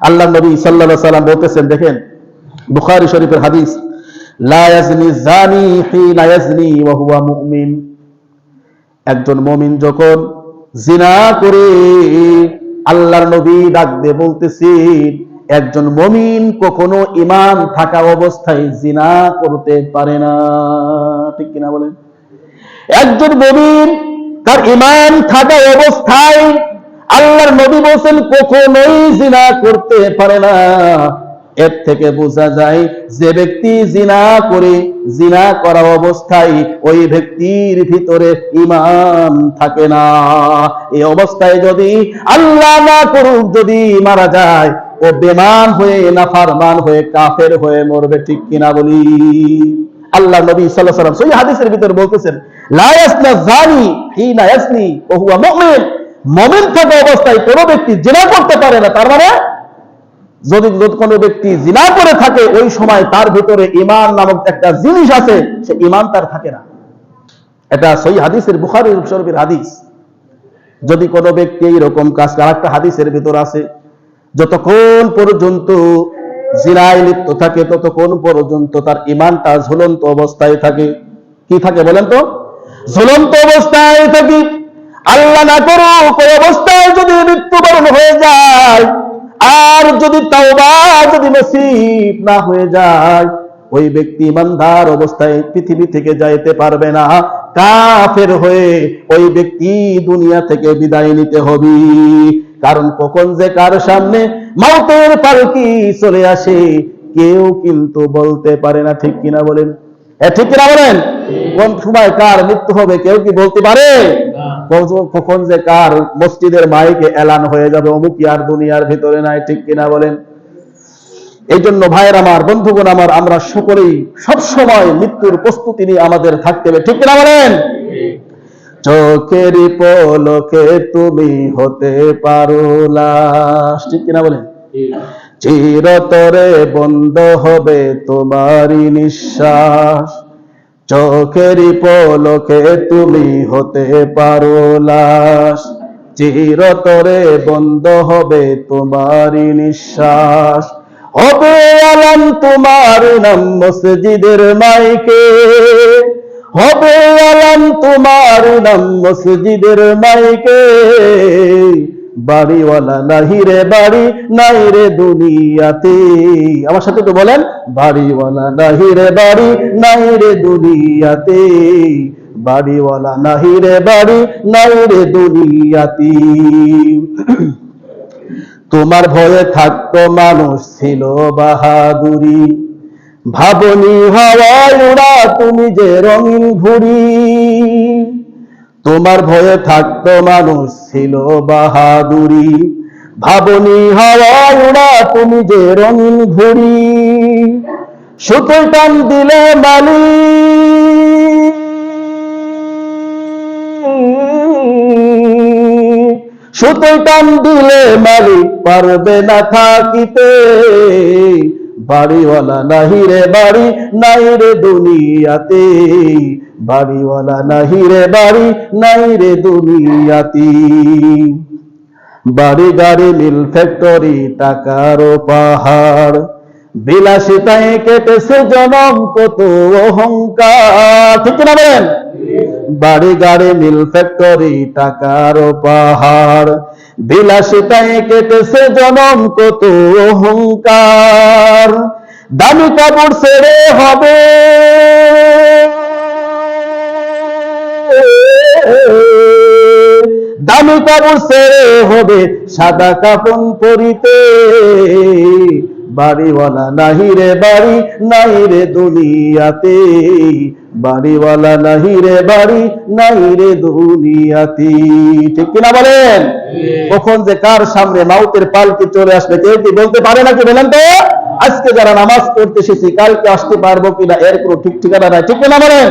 আল্লাহ নবী সাল্লাল্লাহু আলাইহি সাল্লাম বলতেছেন, দেখেন বুখারী শরীফের হাদিস, লা ইয়াজনি জানি হিনা ইয়াজনি ওয়া হুয়া মুমিন। একজন মুমিন যখন জিনা করে, আল্লাহর নবী ডাক দিয়ে বলতেছেন, একজন মুমিন কখনো ঈমান থাকা অবস্থায় জিনা করতে পারে না। ঠিক কিনা বলেন? একজন মুমিন তার ঈমান থাকা অবস্থায় আল্লাহর নবী বলেন কখনোই জিনা করতে পারে না। এর থেকে বোঝা যায় যে ব্যক্তি জিনা করে, জিনা করা অবস্থায় ওই ব্যক্তির ভিতরে ঈমান থাকে না। এই অবস্থায় যদি আল্লাহ না করুক যদি মারা যায়, ও বেঈমান হয়ে, নাফরমান হয়ে, কাফের হয়ে মরবে। ঠিক কিনা বলি? আল্লাহ নবী সাল্লাল্লাহু আলাইহি ওয়াসাল্লাম সহিহ হাদিসের ভিতরে বলতেছেন, লা ইয়াসনা যানি হিনা ইয়াসনি ওয়া হুয়া মুমিন। মুমিন থাকা অবস্থায় কোন ব্যক্তি জিনা করতে পারে না। তার মানে যদি কোনো ব্যক্তি জিনা করে থাকে, ওই সময় তার ভিতরে ঈমান নামক একটা জিনিস আছে, সে ঈমান তার থাকে না। এটা সহিহ হাদিসের বুখারী শরীফের হাদিস। যদি কোনো ব্যক্তি এরকম কাজ, আরেকটা হাদিসের ভিতর আছে, যতক্ষণ পর্যন্ত জিনায় লিপ্ত থাকে ততক্ষণ পর্যন্ত তার ঈমানটা ঝুলন্ত অবস্থায় থাকে। কি থাকে বলেন তো? ঝুলন্ত অবস্থায় থাকে। আল্লাহ না করুক ওই অবস্থায় যদি মৃত্যুবরণ হয়ে যায়, আর যদি তাওবা যদি নসিব না হয়ে যায়, ওই ব্যক্তি ইমানদার অবস্থায় পৃথিবী থেকে যাইতে পারবে না। কাফের হয়ে ওই ব্যক্তি দুনিয়া থেকে বিদায় নিতে হবে। কারণ কখন যে কার সামনে মওতের পালকি চলে আসে কেউ কিন্তু বলতে পারে না। ঠিক কিনা বলেন? ঠিক কিনা বলেন? কোন সময় কার মৃত্যু হবে কেউ কি বলতে পারে? কখন যে কার মসজিদের মাইকে এলান হয়ে যাবে অমুকি আর দুনিয়ার ভিতরে নাই। ঠিক কিনা বলেন? এই জন্য ভাইয়ের আমার, বন্ধুগণ আমার, আমরা সকলেই সবসময় মৃত্যুর প্রস্তুতি নিয়ে আমাদের থাকতে হবে। ঠিক কিনা বলেন? চোখের পলকে তুমি হতে পারো লাশ। ঠিক কিনা বলেন? চিরতরে বন্ধ হবে তোমারই নিঃশ্বাস। চোখের পলকে তুমি হতে পারো লাশ, চিরতরে বন্ধ হবে তোমারই নিঃশ্বাস। হবে আলাম তোমার নাম মসজিদের মাইকে, হবে আলাম তোমার নাম মসজিদের মাইকে। বাড়িওয়ালা নাহি রে বাড়ি, নাই রে দুনিয়াতে। আমার সাথে তো বলেন, বাড়িওয়ালা নাহি রে বাড়ি, নাই রে দুনিয়াতে। বাড়িওয়ালা নাহি রে বাড়ি, নাই রে দুনিয়াতে। তোমার ভয়ে থাকতো মানুষ ছিল বাহাদুরি, ভাবনি হাওয়ায় উড়া তুমি যে রঙিন ঘুড়ি। তোমার ভয়ে থাকতো মানুষ ছিল বাহাদুরি, ভাবনি হাওয়ায় উড়া তুমি যে রঙিন ঘুড়ি। সুতোয় টান দিলে মালি, সুতোয় টান দিলে মালিক পারবে না থাকিতে। বাড়িওয়ালা নাহি রে বাড়ি, নাই রে দুনিয়াতে। বাড়িওয়ালা নাহি রে বাড়ি, নাই রে দুনিয়াতে। বাড়ি গাড়ি মিল ফ্যাক্টরি টাকার পাহাড়, বিলাসিতায় কেটেছে জনম কত অহংকার। ঠিক না বলেন? বাড়ি গাড়ি মিল ফ্যাক্টরি টাকার পাহাড়, বিলাসিতায় কেটেছে জনম কত অহংকার। দামি কাপড় ছেড়ে হবে, দামি কাপড় ছেড়ে হবে সাদা কাফন পরিতে। বাড়িওয়ালা নাহি রে বাড়ি, নাই রে দুনিয়াতে। বাড়িওয়ালা নাহি রে বাড়ি, নাই রে দুনিয়াতে। ঠিক কিনা বলেন? কখন যে কার সামনে মাউতের পালকি চলে আসবে কেউ কি বলতে পারে নাকি বলেন তো? আজকে যারা নামাজ পড়তে এসেছি কালকে আসতে পারবো কিনা এর কোনো ঠিক ঠিকানা নাই। ঠিক কিনা বলেন?